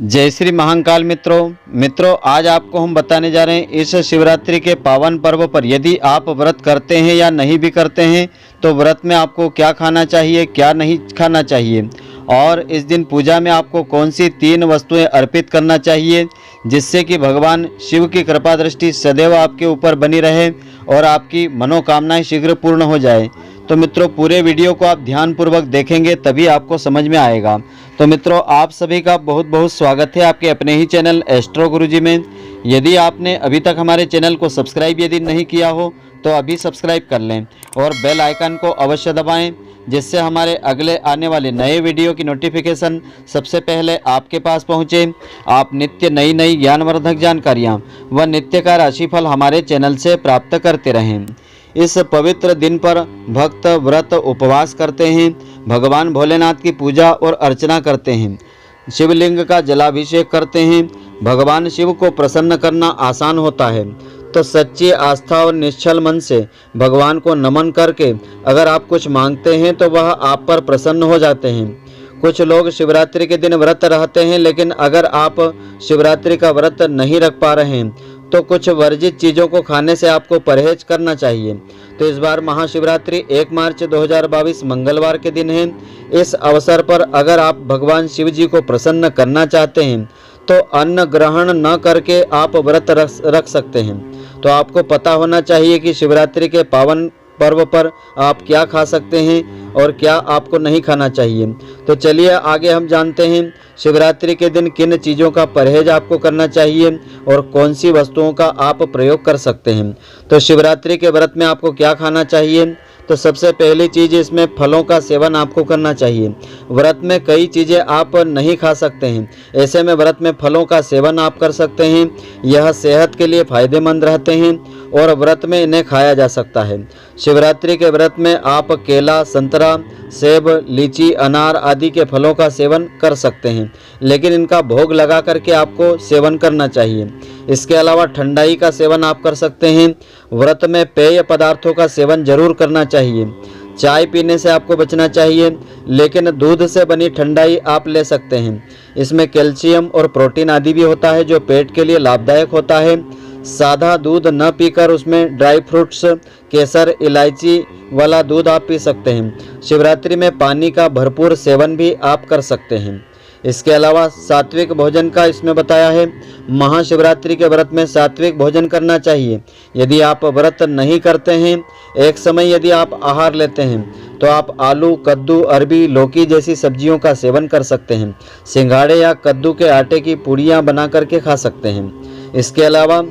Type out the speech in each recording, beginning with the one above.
जय श्री महाकाल मित्रों आज आपको हम बताने जा रहे हैं इस शिवरात्रि के पावन पर्व पर यदि आप व्रत करते हैं या नहीं भी करते हैं तो व्रत में आपको क्या खाना चाहिए, क्या नहीं खाना चाहिए और इस दिन पूजा में आपको कौन सी 3 वस्तुएं अर्पित करना चाहिए जिससे कि भगवान शिव की कृपा दृष्टि सदैव आपके ऊपर बनी रहे और आपकी मनोकामनाएं शीघ्र पूर्ण हो जाए। तो मित्रों पूरे वीडियो को आप ध्यानपूर्वक देखेंगे तभी आपको समझ में आएगा। तो मित्रों आप सभी का बहुत बहुत स्वागत है आपके अपने ही चैनल एस्ट्रो गुरुजी में। यदि आपने अभी तक हमारे चैनल को सब्सक्राइब यदि नहीं किया हो तो अभी सब्सक्राइब कर लें और बेल आइकन को अवश्य दबाएं जिससे हमारे अगले आने वाले नए वीडियो की नोटिफिकेशन सबसे पहले आपके पास पहुंचे। आप नित्य नई ज्ञानवर्धक जानकारियां व नित्य का राशिफल हमारे चैनल से प्राप्त करते रहें। इस पवित्र दिन पर भक्त व्रत उपवास करते हैं, भगवान भोलेनाथ की पूजा और अर्चना करते हैं, शिवलिंग का जलाभिषेक करते हैं। भगवान शिव को प्रसन्न करना आसान होता है, तो सच्ची आस्था और निश्चल मन से भगवान को नमन करके अगर आप कुछ मांगते हैं तो वह आप पर प्रसन्न हो जाते हैं। कुछ लोग शिवरात्रि के दिन व्रत रहते हैं, लेकिन अगर आप शिवरात्रि का व्रत नहीं रख पा रहे हैं तो कुछ वर्जित चीज़ों को खाने से आपको परहेज करना चाहिए। तो इस बार महाशिवरात्रि 1 मार्च 2022 मंगलवार के दिन है। इस अवसर पर अगर आप भगवान शिव जी को प्रसन्न करना चाहते हैं तो अन्न ग्रहण न करके आप व्रत रख सकते हैं। तो आपको पता होना चाहिए कि शिवरात्रि के पावन पर्व पर आप क्या खा सकते हैं और क्या आपको नहीं खाना चाहिए। तो चलिए आगे हम जानते हैं शिवरात्रि के दिन किन चीज़ों का परहेज आपको करना चाहिए और कौन सी वस्तुओं का आप प्रयोग कर सकते हैं। तो शिवरात्रि के व्रत में आपको क्या खाना चाहिए, तो सबसे पहली चीज़ इसमें फलों का सेवन आपको करना चाहिए। व्रत में कई चीज़ें आप नहीं खा सकते हैं, ऐसे में व्रत में फलों का सेवन आप कर सकते हैं। यह सेहत के लिए फायदेमंद रहते हैं और व्रत में इन्हें खाया जा सकता है। शिवरात्रि के व्रत में आप केला, संतरा, सेब, लीची, अनार आदि के फलों का सेवन कर सकते हैं, लेकिन इनका भोग लगा करके आपको सेवन करना चाहिए। इसके अलावा ठंडाई का सेवन आप कर सकते हैं। व्रत में पेय पदार्थों का सेवन जरूर करना चाहिए। चाय पीने से आपको बचना चाहिए, लेकिन दूध से बनी ठंडाई आप ले सकते हैं। इसमें कैल्शियम और प्रोटीन आदि भी होता है जो पेट के लिए लाभदायक होता है। सादा दूध न पीकर उसमें ड्राई फ्रूट्स, केसर, इलायची वाला दूध आप पी सकते हैं। शिवरात्रि में पानी का भरपूर सेवन भी आप कर सकते हैं। इसके अलावा सात्विक भोजन का इसमें बताया है। महाशिवरात्रि के व्रत में सात्विक भोजन करना चाहिए। यदि आप व्रत नहीं करते हैं, एक समय यदि आप आहार लेते हैं तो आप आलू, कद्दू, अरबी, लौकी जैसी सब्जियों का सेवन कर सकते हैं। सिंघाड़े या कद्दू के आटे की पूड़ियाँ बना करके खा सकते हैं। इसके अलावा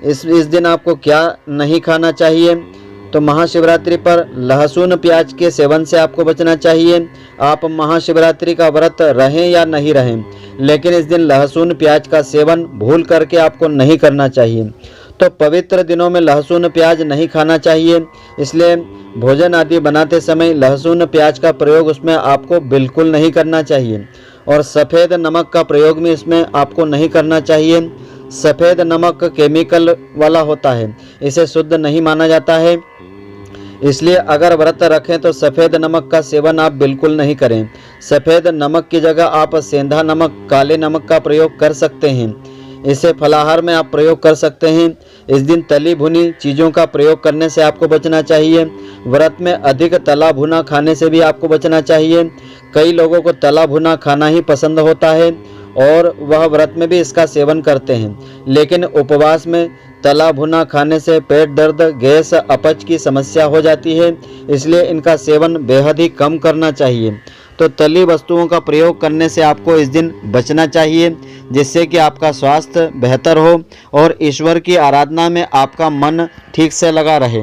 इस दिन आपको क्या नहीं खाना चाहिए, तो महाशिवरात्रि पर लहसुन प्याज के सेवन से आपको बचना चाहिए। आप महाशिवरात्रि का व्रत रहें या नहीं रहें, लेकिन इस दिन लहसुन प्याज का सेवन भूल करके आपको नहीं करना चाहिए। तो पवित्र दिनों में लहसुन प्याज नहीं खाना चाहिए, इसलिए भोजन आदि बनाते समय लहसुन प्याज का प्रयोग उसमें आपको बिल्कुल नहीं करना चाहिए। और सफ़ेद नमक का प्रयोग भी इसमें आपको नहीं करना चाहिए। सफ़ेद नमक केमिकल वाला होता है, इसे शुद्ध नहीं माना जाता है, इसलिए अगर व्रत रखें तो सफ़ेद नमक का सेवन आप बिल्कुल नहीं करें। सफ़ेद नमक की जगह आप सेंधा नमक, काले नमक का प्रयोग कर सकते हैं। इसे फलाहार में आप प्रयोग कर सकते हैं। इस दिन तली भुनी चीज़ों का प्रयोग करने से आपको बचना चाहिए। व्रत में अधिक तला भुना खाने से भी आपको बचना चाहिए। कई लोगों को तला भुना खाना ही पसंद होता है और वह व्रत में भी इसका सेवन करते हैं, लेकिन उपवास में तला भुना खाने से पेट दर्द, गैस, अपच की समस्या हो जाती है, इसलिए इनका सेवन बेहद ही कम करना चाहिए। तो तली वस्तुओं का प्रयोग करने से आपको इस दिन बचना चाहिए, जिससे कि आपका स्वास्थ्य बेहतर हो और ईश्वर की आराधना में आपका मन ठीक से लगा रहे।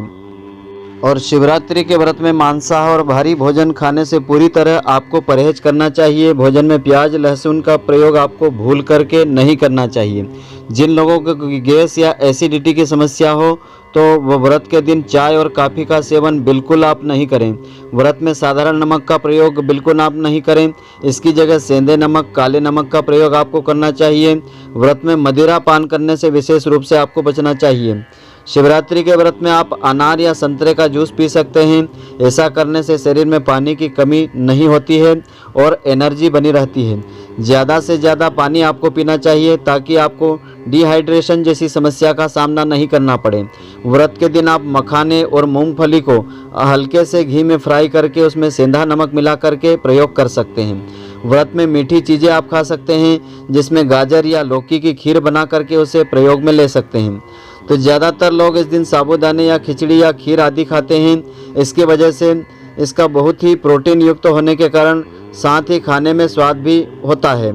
और शिवरात्रि के व्रत में मांसाहार और भारी भोजन खाने से पूरी तरह आपको परहेज करना चाहिए। भोजन में प्याज, लहसुन का प्रयोग आपको भूल करके नहीं करना चाहिए। जिन लोगों को गैस या एसिडिटी की समस्या हो तो वह व्रत के दिन चाय और कॉफ़ी का सेवन बिल्कुल आप नहीं करें। व्रत में साधारण नमक का प्रयोग बिल्कुल आप नहीं करें, इसकी जगह सेंधे नमक, काले नमक का प्रयोग आपको करना चाहिए। व्रत में मदिरा पान करने से विशेष रूप से आपको बचना चाहिए। शिवरात्रि के व्रत में आप अनार या संतरे का जूस पी सकते हैं। ऐसा करने से शरीर में पानी की कमी नहीं होती है और एनर्जी बनी रहती है। ज़्यादा से ज़्यादा पानी आपको पीना चाहिए ताकि आपको डिहाइड्रेशन जैसी समस्या का सामना नहीं करना पड़े। व्रत के दिन आप मखाने और मूंगफली को हल्के से घी में फ्राई करके उसमें सेंधा नमक मिला करके प्रयोग कर सकते हैं। व्रत में मीठी चीज़ें आप खा सकते हैं, जिसमें गाजर या लौकी की खीर बना करके उसे प्रयोग में ले सकते हैं। तो ज़्यादातर लोग इस दिन साबूदाने या खिचड़ी या खीर आदि खाते हैं। इसकी वजह से इसका बहुत ही प्रोटीन युक्त होने के कारण साथ ही खाने में स्वाद भी होता है।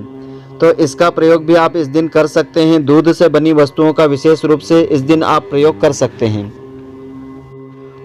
तो इसका प्रयोग भी आप इस दिन कर सकते हैं। दूध से बनी वस्तुओं का विशेष रूप से इस दिन आप प्रयोग कर सकते हैं।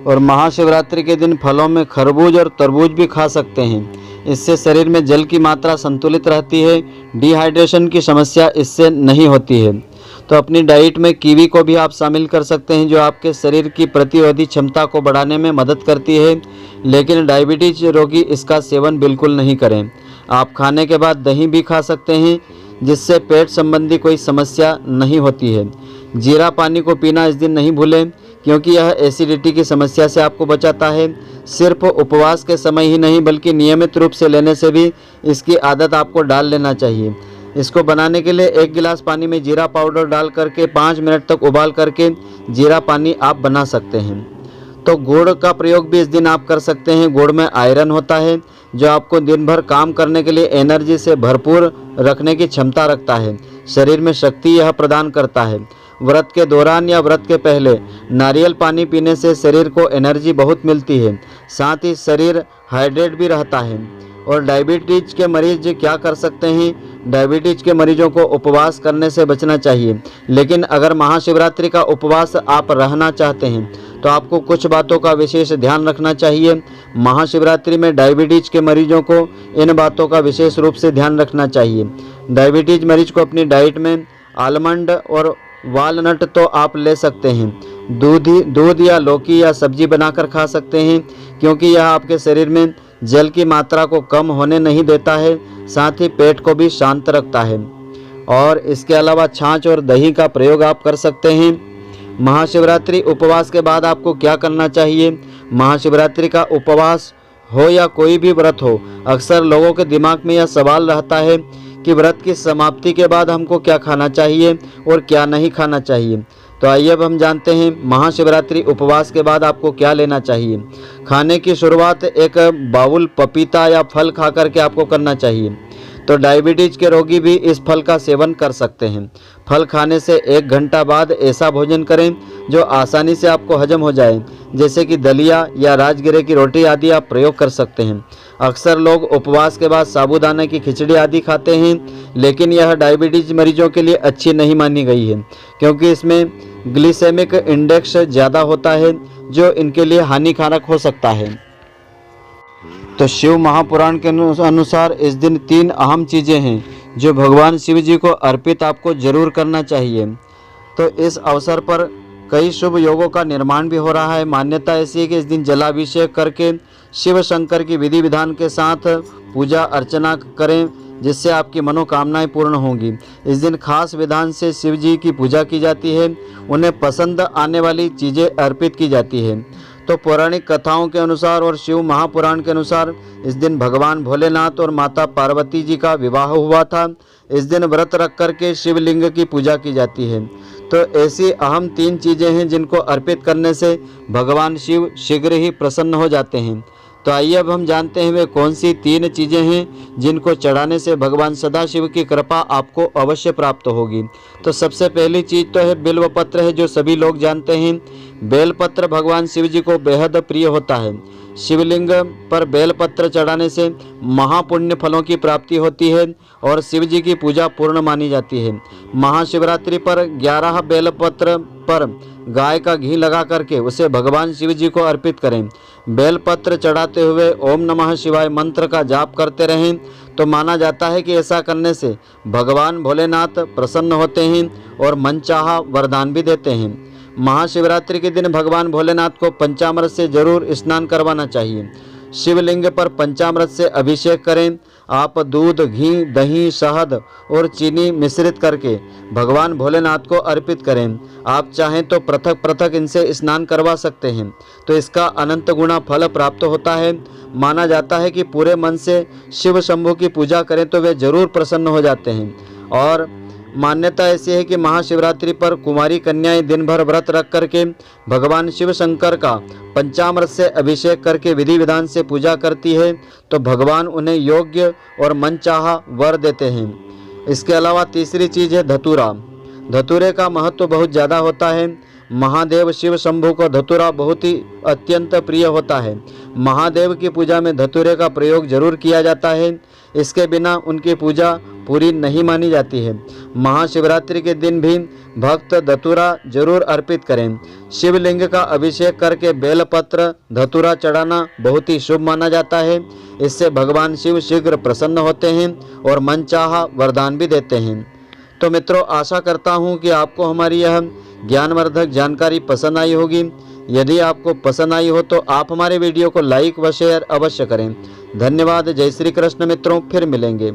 और महाशिवरात्रि के दिन फलों में खरबूज और तरबूज भी खा सकते हैं। इससे शरीर में जल की मात्रा संतुलित रहती है। डिहाइड्रेशन की समस्या इससे नहीं होती है। तो अपनी डाइट में कीवी को भी आप शामिल कर सकते हैं, जो आपके शरीर की प्रतिरोधी क्षमता को बढ़ाने में मदद करती है। लेकिन डायबिटीज रोगी इसका सेवन बिल्कुल नहीं करें। आप खाने के बाद दही भी खा सकते हैं, जिससे पेट संबंधी कोई समस्या नहीं होती है। जीरा पानी को पीना इस दिन नहीं भूलें, क्योंकि यह एसिडिटी की समस्या से आपको बचाता है। सिर्फ उपवास के समय ही नहीं बल्कि नियमित रूप से लेने से भी इसकी आदत आपको डाल लेना चाहिए। इसको बनाने के लिए 1 गिलास पानी में जीरा पाउडर डाल करके 5 मिनट तक उबाल करके जीरा पानी आप बना सकते हैं। तो गुड़ का प्रयोग भी इस दिन आप कर सकते हैं। गुड़ में आयरन होता है, जो आपको दिन भर काम करने के लिए एनर्जी से भरपूर रखने की क्षमता रखता है। शरीर में शक्ति यह प्रदान करता है। व्रत के दौरान या व्रत के पहले नारियल पानी पीने से शरीर को एनर्जी बहुत मिलती है। साथ ही शरीर हाइड्रेट भी रहता है। और डायबिटीज के मरीज क्या कर सकते हैं? डायबिटीज के मरीजों को उपवास करने से बचना चाहिए। लेकिन अगर महाशिवरात्रि का उपवास आप रहना चाहते हैं तो आपको कुछ बातों का विशेष ध्यान रखना चाहिए। महाशिवरात्रि में डायबिटीज के मरीजों को इन बातों का विशेष रूप से ध्यान रखना चाहिए। डायबिटीज मरीज को अपनी डाइट में आलमंड और वालनट तो आप ले सकते हैं। दूध या लौकी या सब्जी बनाकर खा सकते हैं, क्योंकि यह आपके शरीर में जल की मात्रा को कम होने नहीं देता है, साथ ही पेट को भी शांत रखता है। और इसके अलावा छाछ और दही का प्रयोग आप कर सकते हैं। महाशिवरात्रि उपवास के बाद आपको क्या करना चाहिए? महाशिवरात्रि का उपवास हो या कोई भी व्रत हो, अक्सर लोगों के दिमाग में यह सवाल रहता है कि व्रत की समाप्ति के बाद हमको क्या खाना चाहिए और क्या नहीं खाना चाहिए। तो आइए अब हम जानते हैं महाशिवरात्रि उपवास के बाद आपको क्या लेना चाहिए। खाने की शुरुआत एक बाउल पपीता या फल खा करके आपको करना चाहिए। तो डायबिटीज के रोगी भी इस फल का सेवन कर सकते हैं। फल खाने से 1 घंटा बाद ऐसा भोजन करें जो आसानी से आपको हजम हो जाए, जैसे कि दलिया या राजगिरे की रोटी आदि आप प्रयोग कर सकते हैं। अक्सर लोग उपवास के बाद साबूदाने की खिचड़ी आदि खाते हैं, लेकिन यह डायबिटीज मरीजों के लिए अच्छी नहीं मानी गई है, क्योंकि इसमें ग्लिसेमिक इंडेक्स ज़्यादा होता है, जो इनके लिए हानिकारक हो सकता है। तो शिव महापुराण के अनुसार इस दिन 3 अहम चीज़ें हैं जो भगवान शिव जी को अर्पित आपको जरूर करना चाहिए। तो इस अवसर पर कई शुभ योगों का निर्माण भी हो रहा है। मान्यता ऐसी है कि इस दिन जलाभिषेक करके शिव शंकर की विधि विधान के साथ पूजा अर्चना करें, जिससे आपकी मनोकामनाएं पूर्ण होंगी। इस दिन खास विधान से शिव जी की पूजा की जाती है। उन्हें पसंद आने वाली चीज़ें अर्पित की जाती है। तो पौराणिक कथाओं के अनुसार और शिव महापुराण के अनुसार इस दिन भगवान भोलेनाथ और माता पार्वती जी का विवाह हुआ था। इस दिन व्रत रख करके शिवलिंग की पूजा की जाती है। तो ऐसी अहम 3 चीज़ें हैं जिनको अर्पित करने से भगवान शिव शीघ्र ही प्रसन्न हो जाते हैं। तो आइए अब हम जानते हैं वे कौन सी 3 चीज़ें हैं जिनको चढ़ाने से भगवान सदाशिव की कृपा आपको अवश्य प्राप्त होगी। तो सबसे पहली चीज़ तो है बिल्वपत्र है, जो सभी लोग जानते हैं। बेलपत्र भगवान शिव जी को बेहद प्रिय होता है। शिवलिंग पर बेलपत्र चढ़ाने से महापुण्य फलों की प्राप्ति होती है और शिव जी की पूजा पूर्ण मानी जाती है। महाशिवरात्रि पर 11 बेलपत्र पर गाय का घी लगा करके उसे भगवान शिव जी को अर्पित करें। बेलपत्र चढ़ाते हुए ओम नमः शिवाय मंत्र का जाप करते रहें। तो माना जाता है कि ऐसा करने से भगवान भोलेनाथ प्रसन्न होते हैं और मनचाहा वरदान भी देते हैं। महाशिवरात्रि के दिन भगवान भोलेनाथ को पंचामृत से जरूर स्नान करवाना चाहिए। शिवलिंग पर पंचामृत से अभिषेक करें। आप दूध, घी, दही, शहद और चीनी मिश्रित करके भगवान भोलेनाथ को अर्पित करें। आप चाहें तो पृथक पृथक इनसे स्नान करवा सकते हैं, तो इसका अनंत गुना फल प्राप्त होता है। माना जाता है कि पूरे मन से शिव शंभू की पूजा करें तो वे जरूर प्रसन्न हो जाते हैं। और मान्यता ऐसी है कि महाशिवरात्रि पर कुमारी कन्याएं दिन भर व्रत रख करके भगवान शिव शंकर का पंचामृत से अभिषेक करके विधि विधान से पूजा करती है तो भगवान उन्हें योग्य और मनचाहा वर देते हैं। इसके अलावा तीसरी चीज़ है धतूरा। धतूरे का महत्व बहुत ज़्यादा होता है। महादेव शिव शंभू को धतूरा बहुत ही अत्यंत प्रिय होता है। महादेव की पूजा में धतूरे का प्रयोग जरूर किया जाता है। इसके बिना उनकी पूजा पूरी नहीं मानी जाती है। महाशिवरात्रि के दिन भी भक्त धतूरा जरूर अर्पित करें। शिवलिंग का अभिषेक करके बेलपत्र धतूरा चढ़ाना बहुत ही शुभ माना जाता है। इससे भगवान शिव शीघ्र प्रसन्न होते हैं और मनचाहा वरदान भी देते हैं। तो मित्रों, आशा करता हूँ कि आपको हमारी यह ज्ञानवर्धक जानकारी पसंद आई होगी। यदि आपको पसंद आई हो तो आप हमारे वीडियो को लाइक व शेयर अवश्य करें। धन्यवाद। जय श्री कृष्ण मित्रों, फिर मिलेंगे।